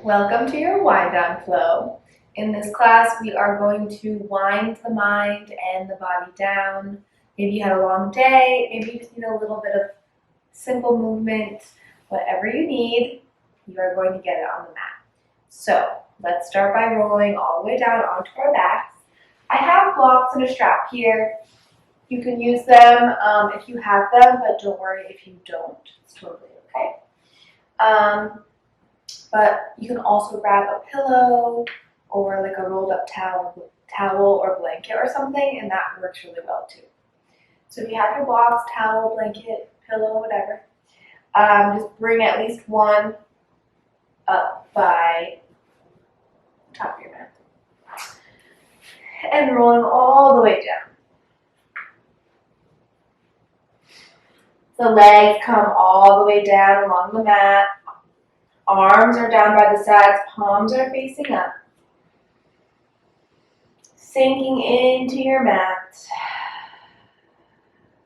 Welcome to your wind down flow. In this class, we are going to wind the mind and the body down. Maybe you had a long day, maybe you just need a little bit of simple movement. Whatever you need, you are going to get it on the mat. So let's start by rolling all the way down onto our backs. I have blocks and a strap here. You can use them if you have them, but don't worry if you don't. It's totally okay. But you can also grab a pillow or like a rolled up towel or blanket or something, and that works really well too. So if you have your blocks, towel, blanket, pillow, whatever, just bring at least one up by the top of your mat. And rolling all the way down. The legs come all the way down along the mat. Arms are down by the sides, palms are facing up. Sinking into your mat.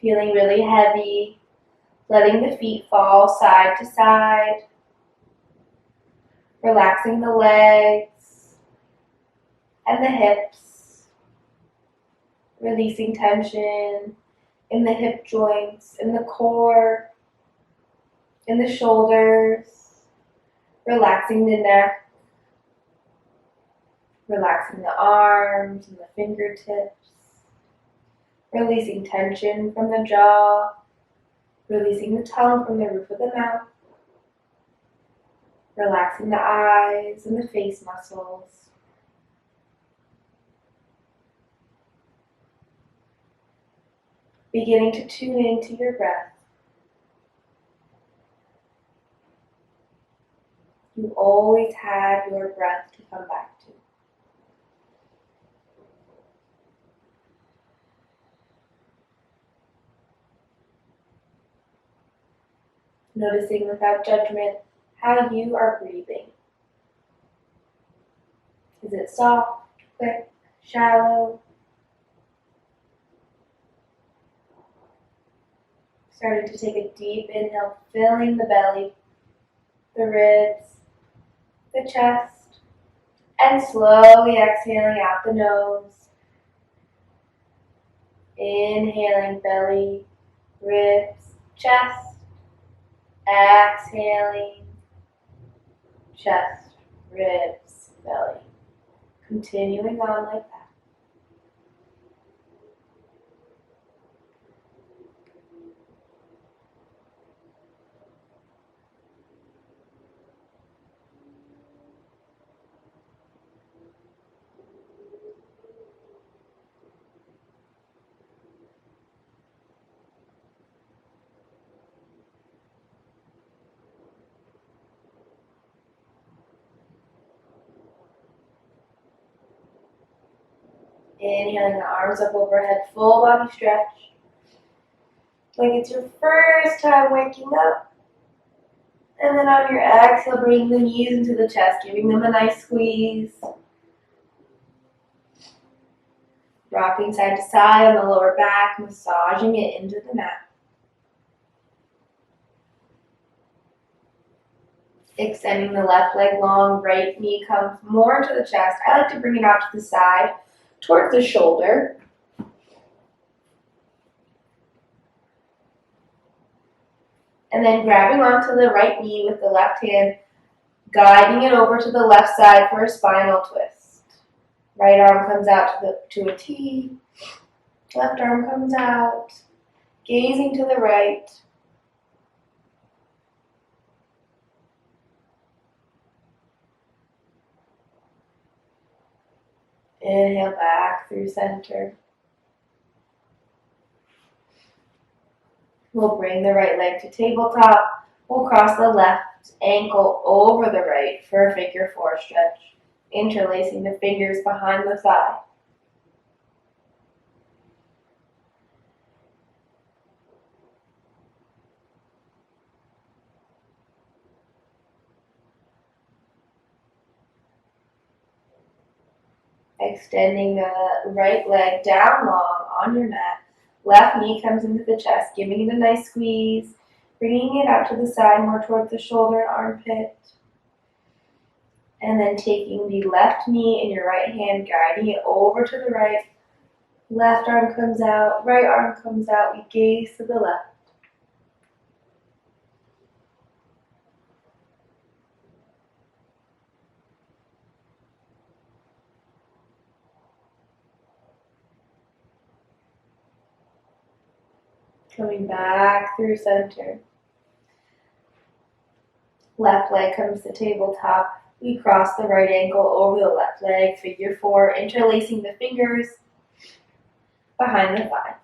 Feeling really heavy. Letting the feet fall side to side. Relaxing the legs and the hips. Releasing tension in the hip joints, in the core, in the shoulders. Relaxing the neck, relaxing the arms and the fingertips, releasing tension from the jaw, releasing the tongue from the roof of the mouth, relaxing the eyes and the face muscles. Beginning to tune into your breath. You always have your breath to come back to. Noticing without judgment how you are breathing. Is it soft, quick, shallow? Starting to take a deep inhale, filling the belly, the ribs, the chest, and slowly exhaling out the nose. Inhaling belly, ribs, chest. Exhaling chest, ribs, belly. Continuing on like that. Inhaling the arms up overhead, full body stretch. Like it's your first time waking up. And then on your exhale, bring the knees into the chest, giving them a nice squeeze. Rocking side to side on the lower back, massaging it into the mat. Extending the left leg long, right knee comes more to the chest. I like to bring it out to the side, towards the shoulder. And then grabbing onto the right knee with the left hand, guiding it over to the left side for a spinal twist. Right arm comes out to a T. Left arm comes out, gazing to the right. Inhale back through center. We'll bring the right leg to tabletop. We'll cross the left ankle over the right for a figure four stretch, interlacing the fingers behind the thigh. Extending the right leg down long on your mat. Left knee comes into the chest, giving it a nice squeeze, bringing it out to the side more towards the shoulder and armpit. And then taking the left knee in your right hand, guiding it over to the right. Left arm comes out, right arm comes out. We gaze to the left. Coming back through center. Left leg comes to tabletop. We cross the right ankle over the left leg, figure four, interlacing the fingers behind the thigh.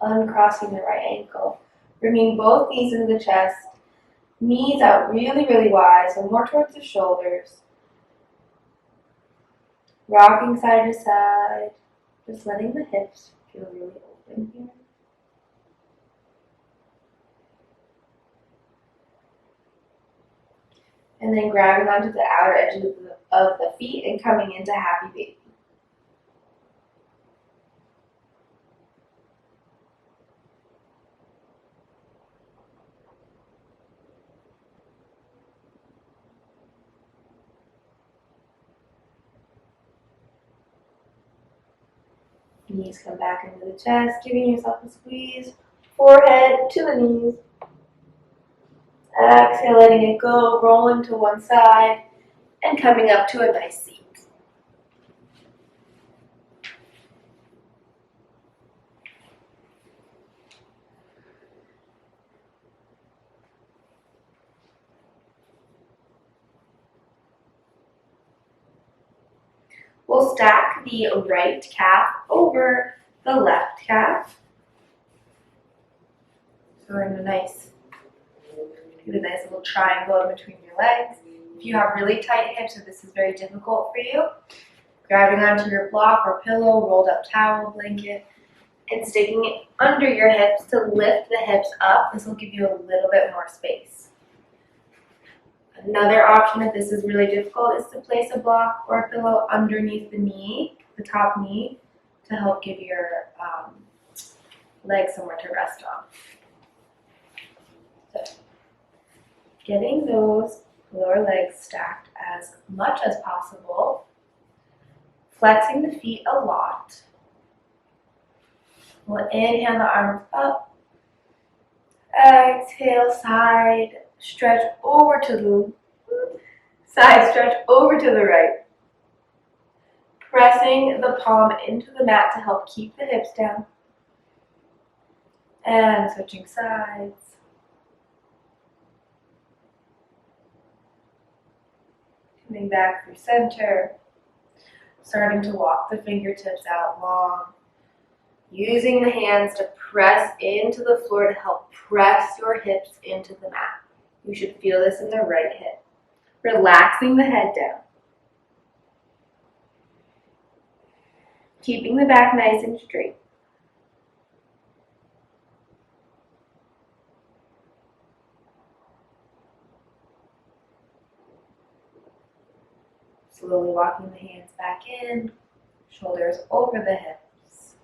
Uncrossing the right ankle. Bringing both knees into the chest. Knees out really, really wide, so more towards the shoulders. Rocking side to side. Just letting the hips feel really open here. And then grabbing onto the outer edges of the feet and coming into happy baby. Knees come back into the chest, giving yourself a squeeze. Forehead to the knees. Exhale, letting it go, rolling to one side, and coming up to a nice seat. We'll stack the right calf over the left calf. So we're in a nice little triangle in between your legs. If you have really tight hips or this is very difficult for you, grabbing onto your block or pillow, rolled up towel, blanket, and sticking it under your hips to lift the hips up. This will give you a little bit more space. Another option, if this is really difficult, is to place a block or a pillow underneath the knee, the top knee, to help give your legs somewhere to rest on. So, getting those lower legs stacked as much as possible, flexing the feet a lot. We'll inhale the arms up, exhale, side stretch over to the side stretch over to the right. Pressing the palm into the mat to help keep the hips down. And switching sides. Coming back through center. Starting to walk the fingertips out long. Using the hands to press into the floor to help press your hips into the mat. You should feel this in the right hip. Relaxing the head down. Keeping the back nice and straight. Slowly walking the hands back in, shoulders over the hips.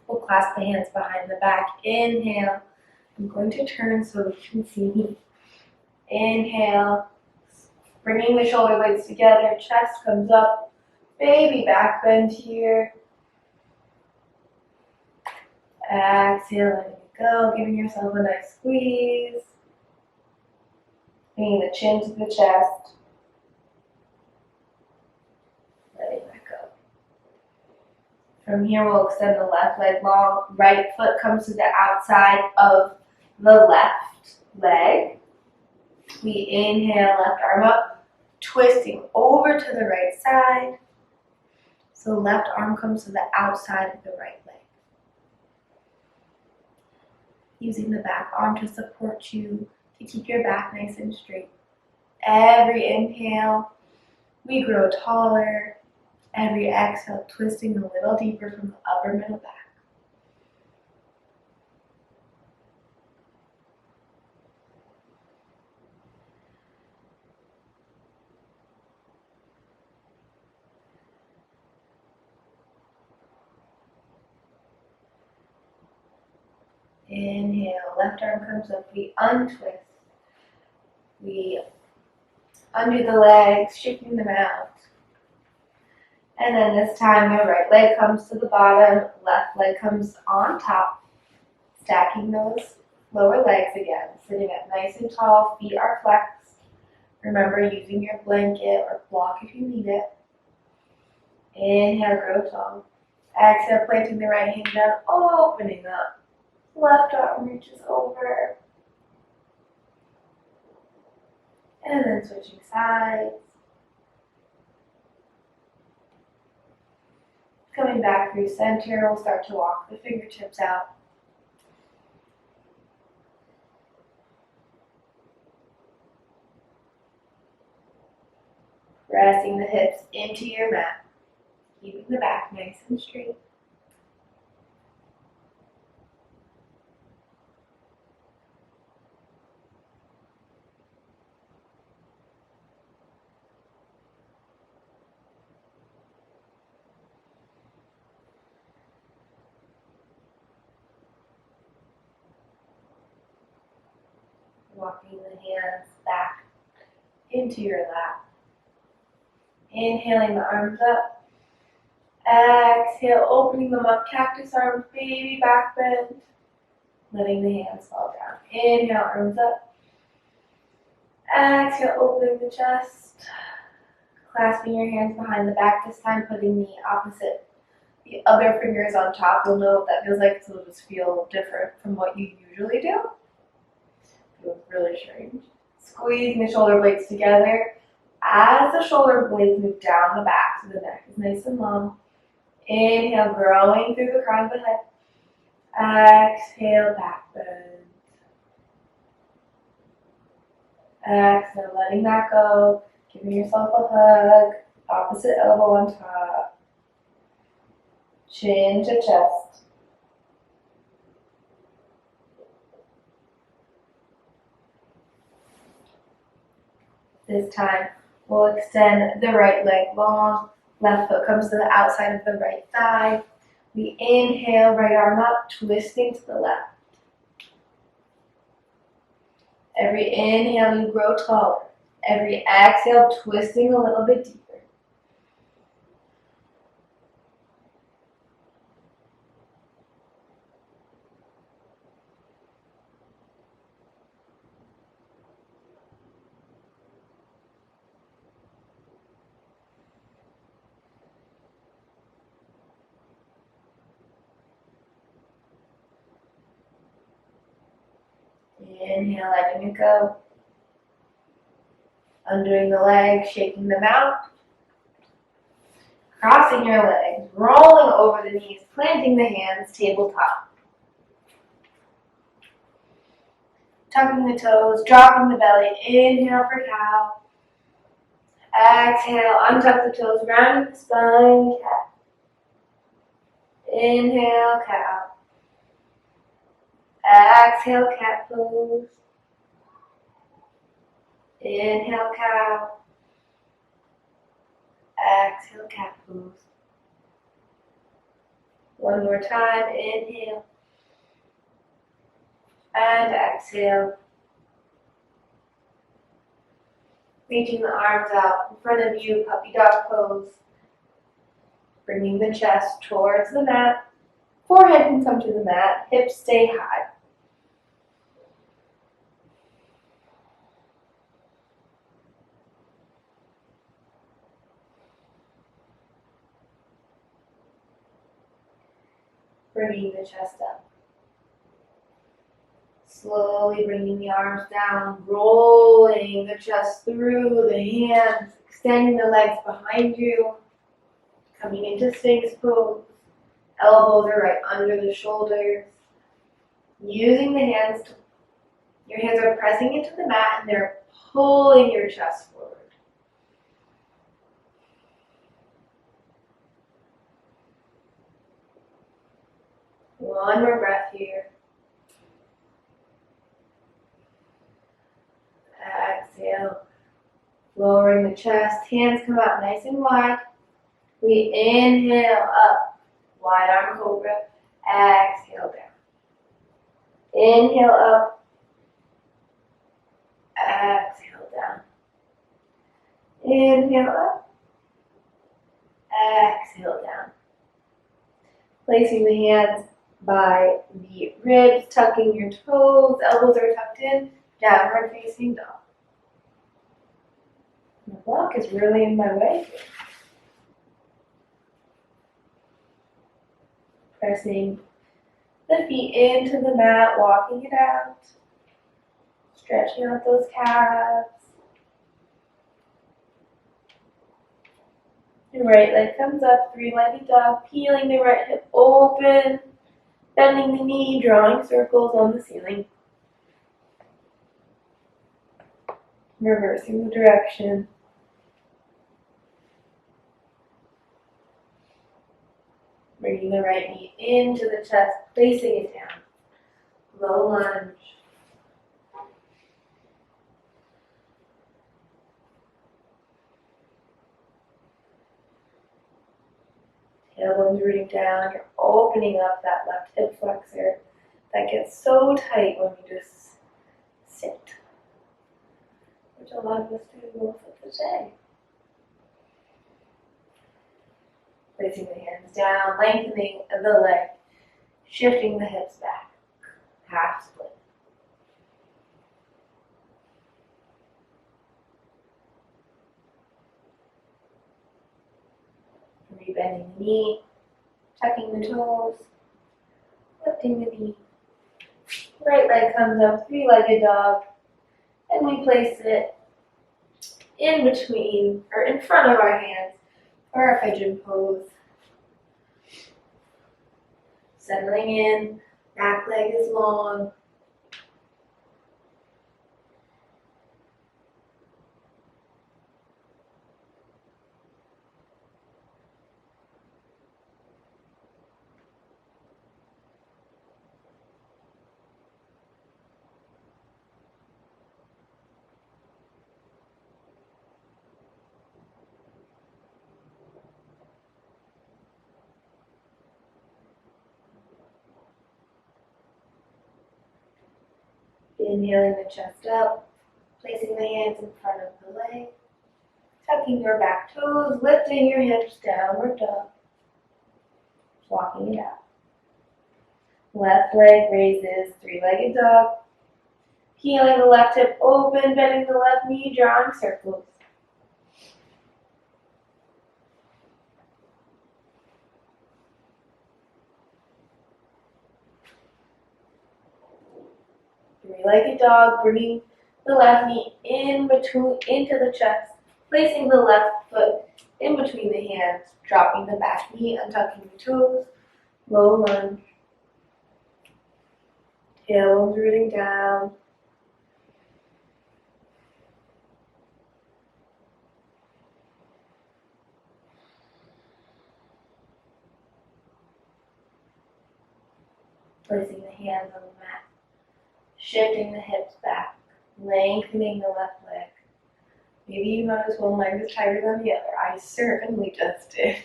We'll clasp the hands behind the back. Inhale. I'm going to turn so you can see me. Inhale. Bringing the shoulder blades together, chest comes up. Baby back bend here. Exhale, letting it go, giving yourself a nice squeeze. Bringing the chin to the chest. Letting that go. From here, we'll extend the left leg long. Right foot comes to the outside of the left leg. We inhale, left arm up, twisting over to the right side. So left arm comes to the outside of the right leg. Using the back arm to support you, to keep your back nice and straight. Every inhale, we grow taller. Every exhale, twisting a little deeper from the upper middle back. Inhale, left arm comes up, we untwist. We undo the legs, shaking them out. And then this time the right leg comes to the bottom, left leg comes on top, stacking those lower legs again, sitting up nice and tall, feet are flexed. Remember using your blanket or block if you need it. Inhale, grow tall. Exhale, planting the right hand down, opening up. Left arm reaches over. And then switching sides. Coming back through center, we'll start to walk the fingertips out. Pressing the hips into your mat, keeping the back nice and straight. Walking the hands back into your lap. Inhaling the arms up. Exhale, opening them up, cactus arms, baby back bend. Letting the hands fall down. Inhale, arms up. Exhale, opening the chest. Clasping your hands behind the back, this time putting the other fingers on top. You'll know what that feels like, so it'll just feel different from what you usually do. Feels really strange. Squeezing the shoulder blades together. As the shoulder blades move down the back, so the neck is nice and long. Inhale, growing through the crown of the head. Exhale, back bend. Exhale, letting that go. Giving yourself a hug. Opposite elbow on top. Chin to chest. This time, we'll extend the right leg long. Left foot comes to the outside of the right thigh. We inhale, right arm up, twisting to the left. Every inhale, you grow taller. Every exhale, twisting a little bit deeper. Inhale, letting it go. Undoing the legs, shaking them out. Crossing your legs, rolling over the knees, planting the hands, tabletop. Tucking the toes, dropping the belly. Inhale for cow. Exhale, untuck the toes, rounding the spine, cat. Inhale, cow. Exhale, cat pose. Inhale, cow. Exhale, cat pose. One more time, inhale. And exhale. Reaching the arms out in front of you, puppy dog pose. Bringing the chest towards the mat. Forehead can come to the mat, hips stay high. Bringing the chest up. Slowly bringing the arms down, rolling the chest through the hands, extending the legs behind you, coming into Sphinx pose. Elbows are right under the shoulders. Using the hands, your hands are pressing into the mat and they're pulling your chest forward. One more breath here. Exhale, lowering the chest, hands come out nice and wide. We inhale up, wide arm cobra, exhale down. Inhale up, exhale down. Inhale up, exhale down. Placing the hands by the ribs, tucking your toes, elbows are tucked in, downward facing dog. The block is really in my way. Pressing the feet into the mat, walking it out, stretching out those calves. Your right leg comes up, three-legged dog, peeling the right hip open, bending the knee, drawing circles on the ceiling. Reversing the direction. Bringing the right knee into the chest, placing it down. Low lunge. Tailbone's rooting down. You're opening up that left hip flexor that gets so tight when you just sit, which a lot of us do most of the day. Placing the hands down, lengthening the leg, shifting the hips back, half split. Rebending the knee, tucking the toes, lifting the knee. Right leg comes up, three-legged dog, and we place it in between, or in front of our hands, for our pigeon pose. Settling in, back leg is long. Inhaling the chest up, placing the hands in front of the leg, tucking your back toes, lifting your hips, downward dog, walking it out. Left leg raises, three-legged dog, peeling the left hip open, bending the left knee, drawing circles. Three-legged dog, bringing the left knee into the chest, placing the left foot in between the hands, dropping the back knee, untucking the toes, low lunge. Tailbone's rooting down. Placing the hands on the mat, shifting the hips back, lengthening the left leg. Maybe you notice one leg is tighter than the other. I certainly just did.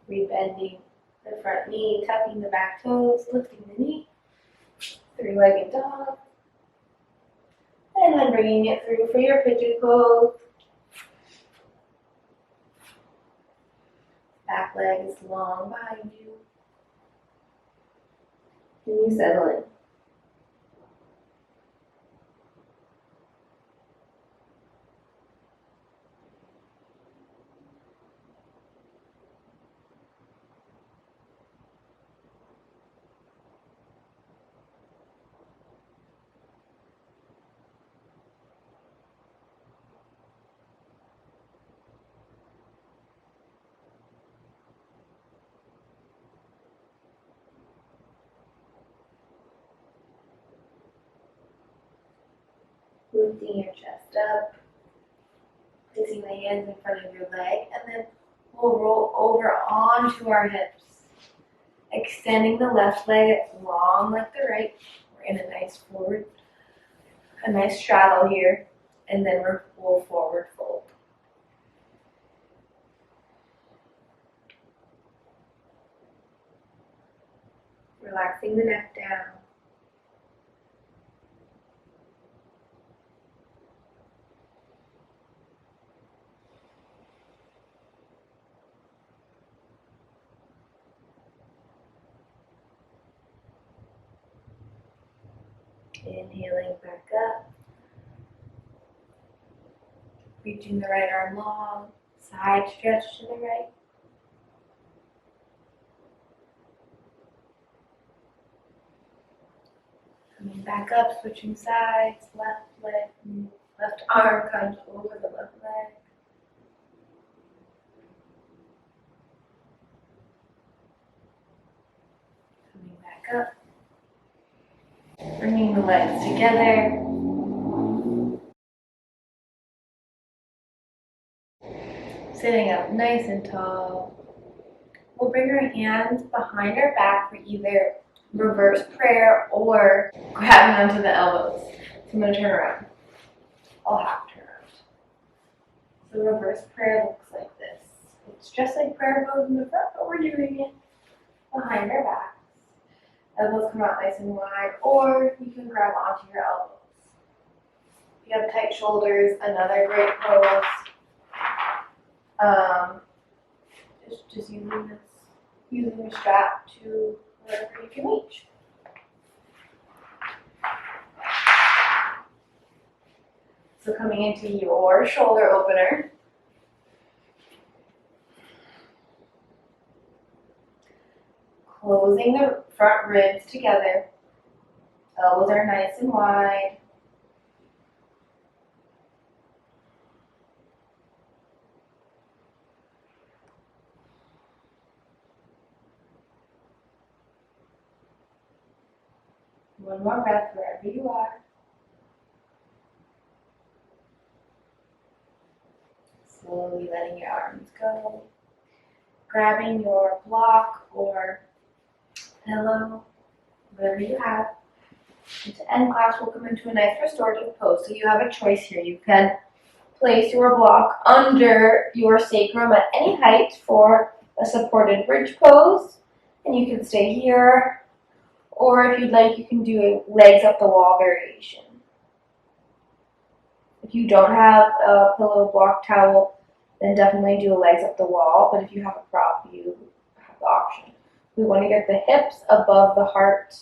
Rebending the front knee, tucking the back toes, lifting the knee. Three-legged dog. And then bringing it through for your pigeon pose. Back leg is long behind you. And you settle in. Lifting your chest up, placing the hands in front of your leg, and then we'll roll over onto our hips, extending the left leg long long like the right. We're in a nice forward, a nice straddle here, and then we'll forward fold. Relaxing the neck down. Inhaling back up. Reaching the right arm long. Side stretch to the right. Coming back up, switching sides. Left leg, left arm comes over the left leg. Coming back up. Bringing the legs together. Sitting up nice and tall. We'll bring our hands behind our back for either reverse prayer or grabbing onto the elbows. So I'm going to turn around. I'll half turn around. So reverse prayer looks like this. It's just like prayer pose in the front, but we're doing it behind our backs. Elbows come out nice and wide, or you can grab onto your elbows. If you have tight shoulders, another great pose. Just using your strap to wherever you can reach. So coming into your shoulder opener. Closing the front ribs together. Elbows are nice and wide. One more breath wherever you are. Slowly letting your arms go. Grabbing your block or pillow, whatever you have. And to end class, we'll come into a nice restorative pose. So you have a choice here. You can place your block under your sacrum at any height for a supported bridge pose. And you can stay here. Or if you'd like, you can do a legs up the wall variation. If you don't have a pillow, block, towel, then definitely do a legs up the wall. But if you have a prop, you have the option. We want to get the hips above the heart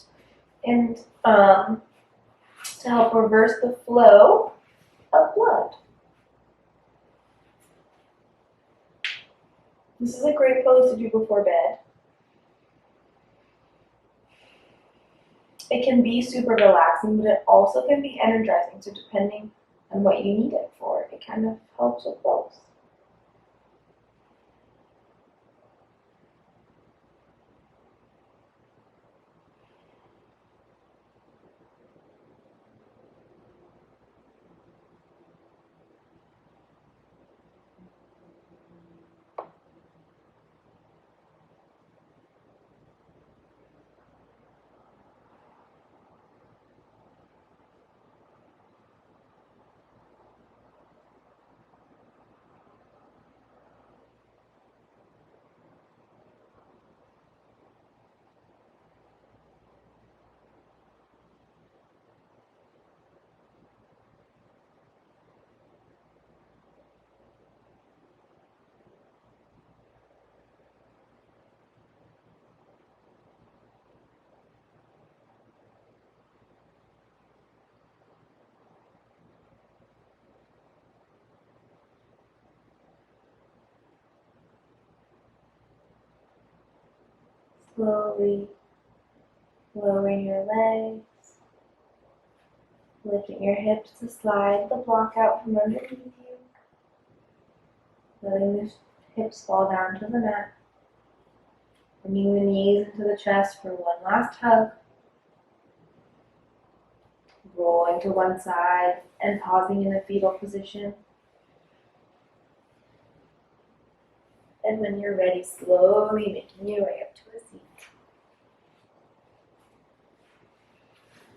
and to help reverse the flow of blood. This is a great pose to do before bed. It can be super relaxing, but it also can be energizing. So depending on what you need it for, it kind of helps with both. Slowly lowering your legs, lifting your hips to slide the block out from underneath you, letting the hips fall down to the mat, bringing the knees into the chest for one last hug, rolling to one side and pausing in a fetal position. And when you're ready, slowly making your way up to a seat.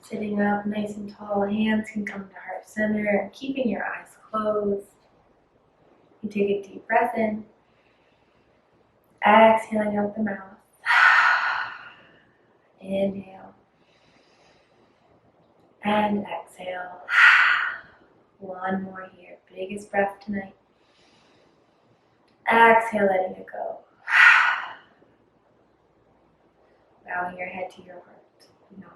Sitting up nice and tall, hands can come to heart center, keeping your eyes closed. You take a deep breath in, exhaling out the mouth. Inhale and exhale. One more here, biggest breath tonight. Exhale, letting it go. Bowing your head to your heart. Namaste.